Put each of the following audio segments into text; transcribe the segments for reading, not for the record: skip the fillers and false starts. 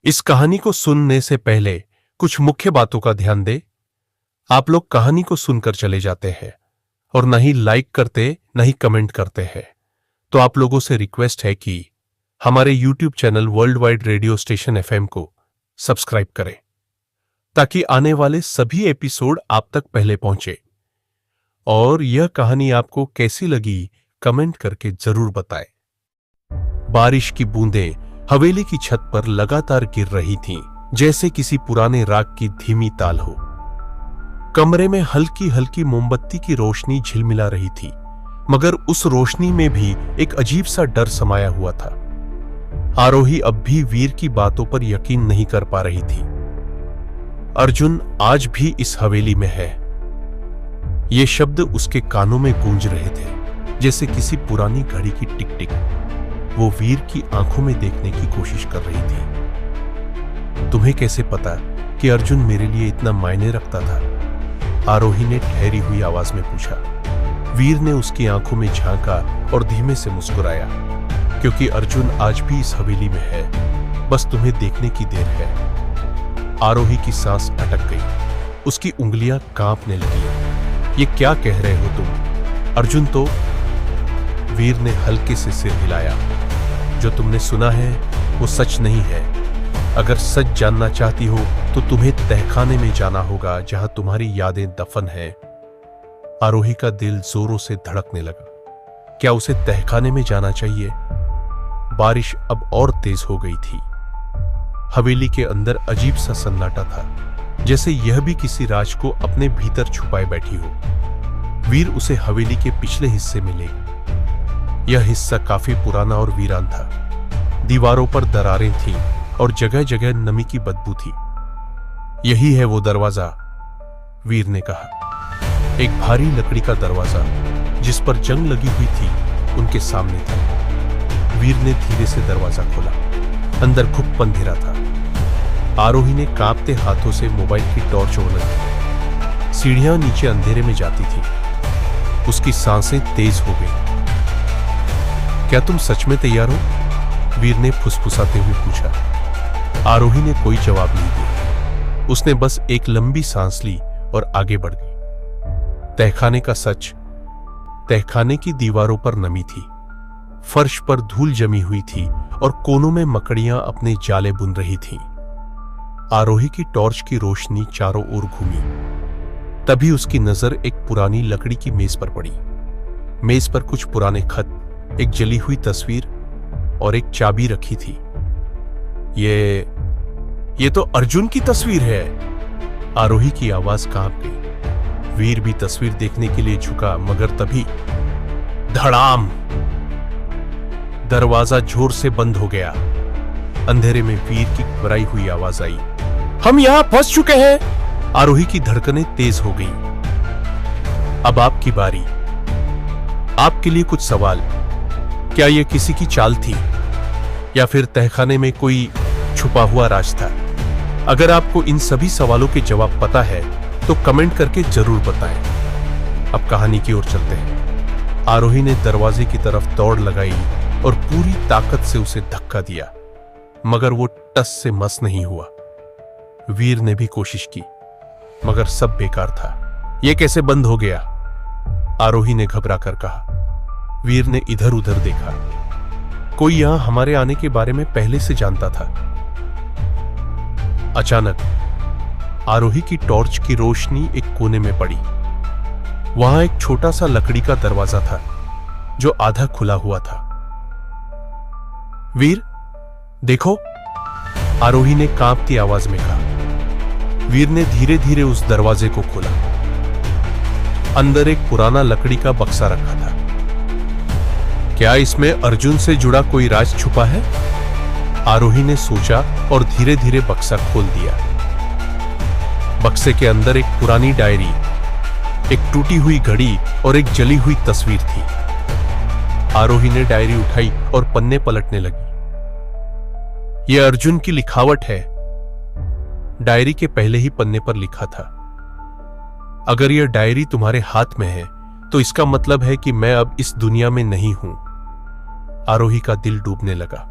इस कहानी को सुनने से पहले कुछ मुख्य बातों का ध्यान दें। आप लोग कहानी को सुनकर चले जाते हैं और न ही लाइक करते न ही कमेंट करते हैं। तो आप लोगों से रिक्वेस्ट है कि हमारे YouTube channel world wide radio station FM को सब्सक्राइब करें ताकि आने वाले सभी एपिसोड आप तक पहले पहुंचे। और यह कहानी आपको कैसी लगी कमेंट करके जरूर बताएं। बारिश की बूंदें हवेली की छत पर लगातार गिर रही थीं, जैसे किसी पुराने राग की धीमी ताल हो। कमरे में हल्की हल्की मोमबत्ती की रोशनी झिलमिला रही थी, मगर उस रोशनी में भी एक अजीब सा डर समाया हुआ था। आरोही अब भी वीर की बातों पर यकीन नहीं कर पा रही थी। अर्जुन आज भी इस हवेली में है। ये शब्द उसके कानों में गूंज रहे थे, जैसे किसी पुरानी घड़ी की टिक टिक वो वीर की आंखों में देखने की कोशिश कर रही थी। तुम्हें कैसे पता कि अर्जुन मेरे लिए इतना मायने रखता था? आरोही ने ठहरी हुई आवाज में पूछा। वीर ने उसकी आंखों में झांका और धीमे से मुस्कुराया। क्योंकि अर्जुन आज भी इस हवेली में है, बस तुम्हें देखने की देर है। आरोही की सांस अटक गई, उसकी उंगलियां कांपने लगी। ये क्या कह रहे हो तुम? अर्जुन तो... वीर ने हल्के से सिर हिलाया। जो तुमने सुना है वो सच नहीं है। अगर सच जानना चाहती हो तो तुम्हें तहखाने में जाना होगा, जहां तुम्हारी यादें दफन हैं। आरोही का दिल जोरों से धड़कने लगा। क्या उसे तहखाने में जाना चाहिए? बारिश अब और तेज हो गई थी। हवेली के अंदर अजीब सा सन्नाटा था, जैसे यह भी किसी राज को अपने भीतर छुपाए बैठी हो। वीर उसे हवेली के पिछले हिस्से में ले। यह हिस्सा काफी पुराना और वीरान था। दीवारों पर दरारें थीं और जगह जगह नमी की बदबू थी। यही है वो दरवाजा, वीर ने कहा। एक भारी लकड़ी का दरवाजा जिस पर जंग लगी हुई थी उनके सामने था। वीर ने धीरे से दरवाजा खोला। अंदर खूब अंधेरा था। आरोही ने कांपते हाथों से मोबाइल की टॉर्च ऑन की। सीढ़ियां नीचे अंधेरे में जाती थी। उसकी सांसें तेज हो गई। क्या तुम सच में तैयार हो? वीर ने फुसफुसाते हुए पूछा। आरोही ने कोई जवाब नहीं दिया। उसने बस एक लंबी सांस ली और आगे बढ़ गई। तहखाने का सच। तहखाने की दीवारों पर नमी थी, फर्श पर धूल जमी हुई थी और कोनों में मकड़ियां अपने जाले बुन रही थीं। आरोही की टॉर्च की रोशनी चारों ओर घूमी। तभी उसकी नजर एक पुरानी लकड़ी की मेज पर पड़ी। मेज पर कुछ पुराने खत, एक जली हुई तस्वीर और एक चाबी रखी थी। ये तो अर्जुन की तस्वीर है। आरोही की आवाज कांप गई। वीर भी तस्वीर देखने के लिए झुका, मगर तभी धड़ाम! दरवाजा जोर से बंद हो गया। अंधेरे में वीर की घबराई हुई आवाज आई। हम यहां फंस चुके हैं। आरोही की धड़कनें तेज हो गई। अब आपकी बारी। आपके लिए कुछ सवाल। क्या यह किसी की चाल थी या फिर तहखाने में कोई छुपा हुआ राज था? अगर आपको इन सभी सवालों के जवाब पता है तो कमेंट करके जरूर बताएं। अब कहानी की ओर चलते हैं। आरोही ने दरवाजे की तरफ दौड़ लगाई और पूरी ताकत से उसे धक्का दिया, मगर वो टस से मस नहीं हुआ। वीर ने भी कोशिश की, मगर सब बेकार था। यह कैसे बंद हो गया? आरोही ने घबरा कर कहा। वीर ने इधर उधर देखा। कोई यहां हमारे आने के बारे में पहले से जानता था। अचानक आरोही की टॉर्च की रोशनी एक कोने में पड़ी। वहां एक छोटा सा लकड़ी का दरवाजा था जो आधा खुला हुआ था। वीर, देखो, आरोही ने कांपती आवाज में कहा। वीर ने धीरे धीरे उस दरवाजे को खोला। अंदर एक पुराना लकड़ी का बक्सा रखा था। क्या इसमें अर्जुन से जुड़ा कोई राज छुपा है? आरोही ने सोचा और धीरे धीरे बक्सा खोल दिया। बक्से के अंदर एक पुरानी डायरी, एक टूटी हुई घड़ी और एक जली हुई तस्वीर थी। आरोही ने डायरी उठाई और पन्ने पलटने लगी। यह अर्जुन की लिखावट है। डायरी के पहले ही पन्ने पर लिखा था, अगर यह डायरी तुम्हारे हाथ में है तो इसका मतलब है कि मैं अब इस दुनिया में नहीं हूं। आरोही का दिल डूबने लगा।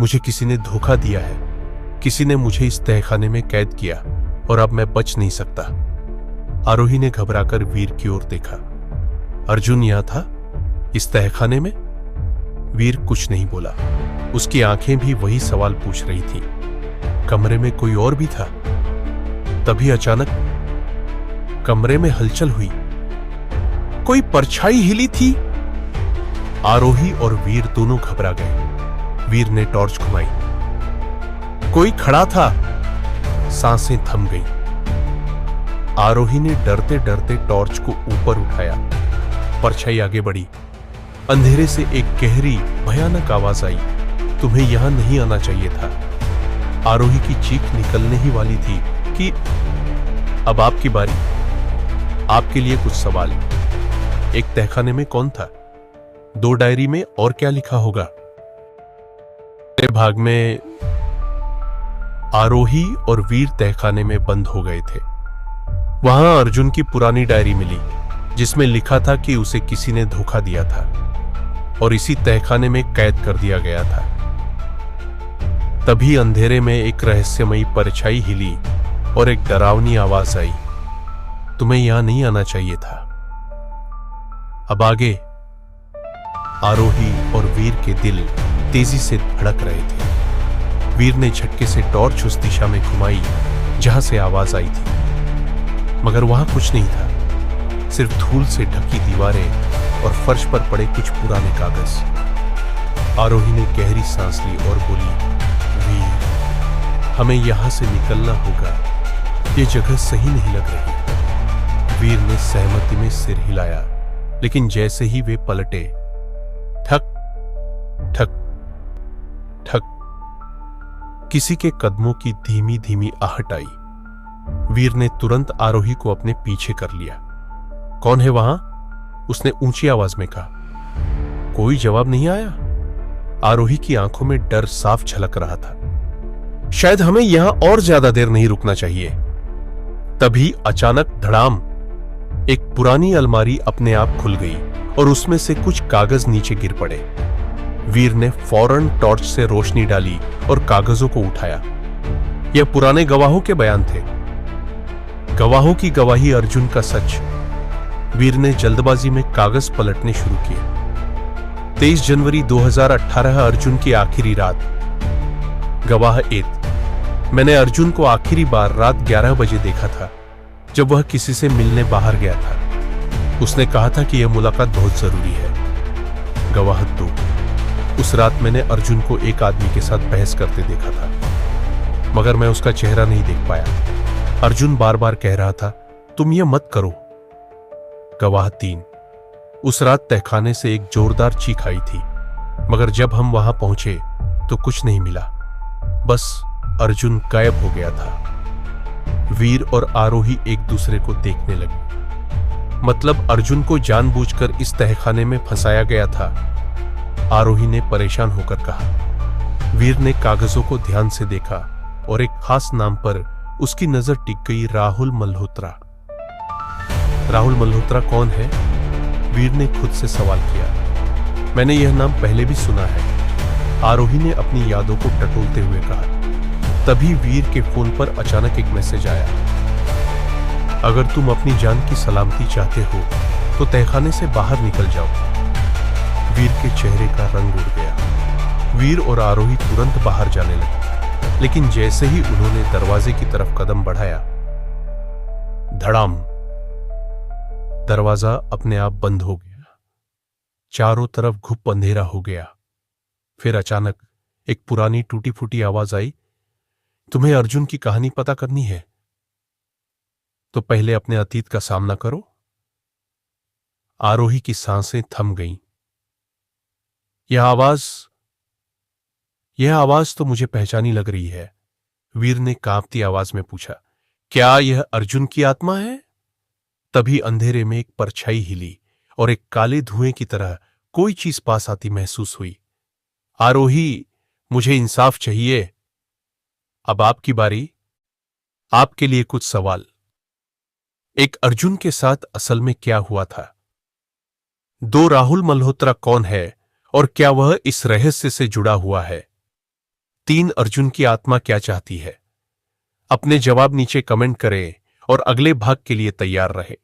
मुझे किसी ने धोखा दिया है। किसी ने मुझे इस तहखाने में कैद किया और अब मैं बच नहीं सकता। आरोही ने घबराकर वीर की ओर देखा। अर्जुन यहां था, इस तहखाने में? वीर कुछ नहीं बोला। उसकी आंखें भी वही सवाल पूछ रही थीं। कमरे में कोई और भी था? तभी अचानक कमरे में हलचल हुई। कोई परछाई हिली थी। आरोही और वीर दोनों घबरा गए। वीर ने टॉर्च घुमाई। कोई खड़ा था। सांसें थम गई। आरोही ने डरते डरते टॉर्च को ऊपर उठाया। परछाई आगे बढ़ी। अंधेरे से एक गहरी भयानक आवाज आई। तुम्हें यहां नहीं आना चाहिए था। आरोही की चीख निकलने ही वाली थी कि अब आपकी बारी। आपके लिए कुछ सवाल। एक तहखाने में कौन था? 2 डायरी में और क्या लिखा होगा? पहले भाग में आरोही और वीर तहखाने में बंद हो गए थे। वहां अर्जुन की पुरानी डायरी मिली जिसमें लिखा था कि उसे किसी ने धोखा दिया था और इसी तहखाने में कैद कर दिया गया था। तभी अंधेरे में एक रहस्यमयी परछाई हिली और एक डरावनी आवाज आई। तुम्हें यहां नहीं आना चाहिए था। अब आगे। आरोही और वीर के दिल तेजी से धड़क रहे थे। वीर ने झटके से टॉर्च उस दिशा में घुमाई जहां से आवाज आई थी, मगर वहां कुछ नहीं था। सिर्फ धूल से ढकी दीवारें और फर्श पर पड़े कुछ पुराने कागज। आरोही ने गहरी सांस ली और बोली, वीर, हमें यहां से निकलना होगा। ये जगह सही नहीं लग रही। वीर ने सहमति में सिर हिलाया, लेकिन जैसे ही वे पलटे, ठक ठक ठक, किसी के कदमों की धीमी धीमी आहट आई। वीर ने तुरंत आरोही को अपने पीछे कर लिया। कौन है वहां? उसने ऊंची आवाज में कहा। कोई जवाब नहीं आया। आरोही की आंखों में डर साफ झलक रहा था। शायद हमें यहां और ज्यादा देर नहीं रुकना चाहिए। तभी अचानक धड़ाम, एक पुरानी अलमारी अपने आप खुल गई और उसमें से कुछ कागज नीचे गिर पड़े। वीर ने फौरन टॉर्च से रोशनी डाली और कागजों को उठाया। यह पुराने गवाहों के बयान थे। गवाहों की गवाही, अर्जुन का सच। वीर ने जल्दबाजी में कागज पलटने शुरू किए। 23 जनवरी 2018 अर्जुन की आखिरी रात। गवाह 1, मैंने अर्जुन को आखिरी बार रात 11 बजे देखा था, जब वह किसी से मिलने बाहर गया था। उसने कहा था कि यह मुलाकात बहुत जरूरी है। गवाह 2, उस रात मैंने अर्जुन को एक आदमी के साथ बहस करते देखा था, मगर मैं उसका चेहरा नहीं देख पाया। अर्जुन बार बार कह रहा था, तुम ये मत करो। गवाह 3, उस रात तहखाने से एक जोरदार चीख आई थी, मगर जब हम वहां पहुंचे तो कुछ नहीं मिला। बस अर्जुन गायब हो गया था। वीर और आरोही एक दूसरे को देखने लगे। मतलब अर्जुन को जानबूझकर इस तहखाने में फंसाया गया था, आरोही ने परेशान होकर कहा। वीर ने कागजों को ध्यान से देखा और एक खास नाम पर उसकी नजर टिक गई, राहुल मल्होत्रा। राहुल मल्होत्रा कौन है? वीर ने खुद से सवाल किया। मैंने यह नाम पहले भी सुना है, आरोही ने अपनी यादों को टटोलते हुए कहा। तभी वीर के फोन पर अचानक एक मैसेज आया। अगर तुम अपनी जान की सलामती चाहते हो तो तहखाने से बाहर निकल जाओ। वीर के चेहरे का रंग उड़ गया। वीर और आरोही तुरंत बाहर जाने लगे, लेकिन जैसे ही उन्होंने दरवाजे की तरफ कदम बढ़ाया, धड़ाम, दरवाजा अपने आप बंद हो गया। चारों तरफ घुप अंधेरा हो गया। फिर अचानक एक पुरानी टूटी फूटी आवाज आई, तुम्हें अर्जुन की कहानी पता करनी है तो पहले अपने अतीत का सामना करो। आरोही की सांसें थम गईं। यह आवाज तो मुझे पहचानी लग रही है, वीर ने कांपती आवाज में पूछा। क्या यह अर्जुन की आत्मा है? तभी अंधेरे में एक परछाई हिली और एक काले धुएं की तरह कोई चीज पास आती महसूस हुई। आरोही, मुझे इंसाफ चाहिए। अब आपकी बारी। आपके लिए कुछ सवाल। एक अर्जुन के साथ असल में क्या हुआ था? 2 राहुल मल्होत्रा कौन है और क्या वह इस रहस्य से जुड़ा हुआ है? 3 अर्जुन की आत्मा क्या चाहती है? अपने जवाब नीचे कमेंट करें और अगले भाग के लिए तैयार रहे।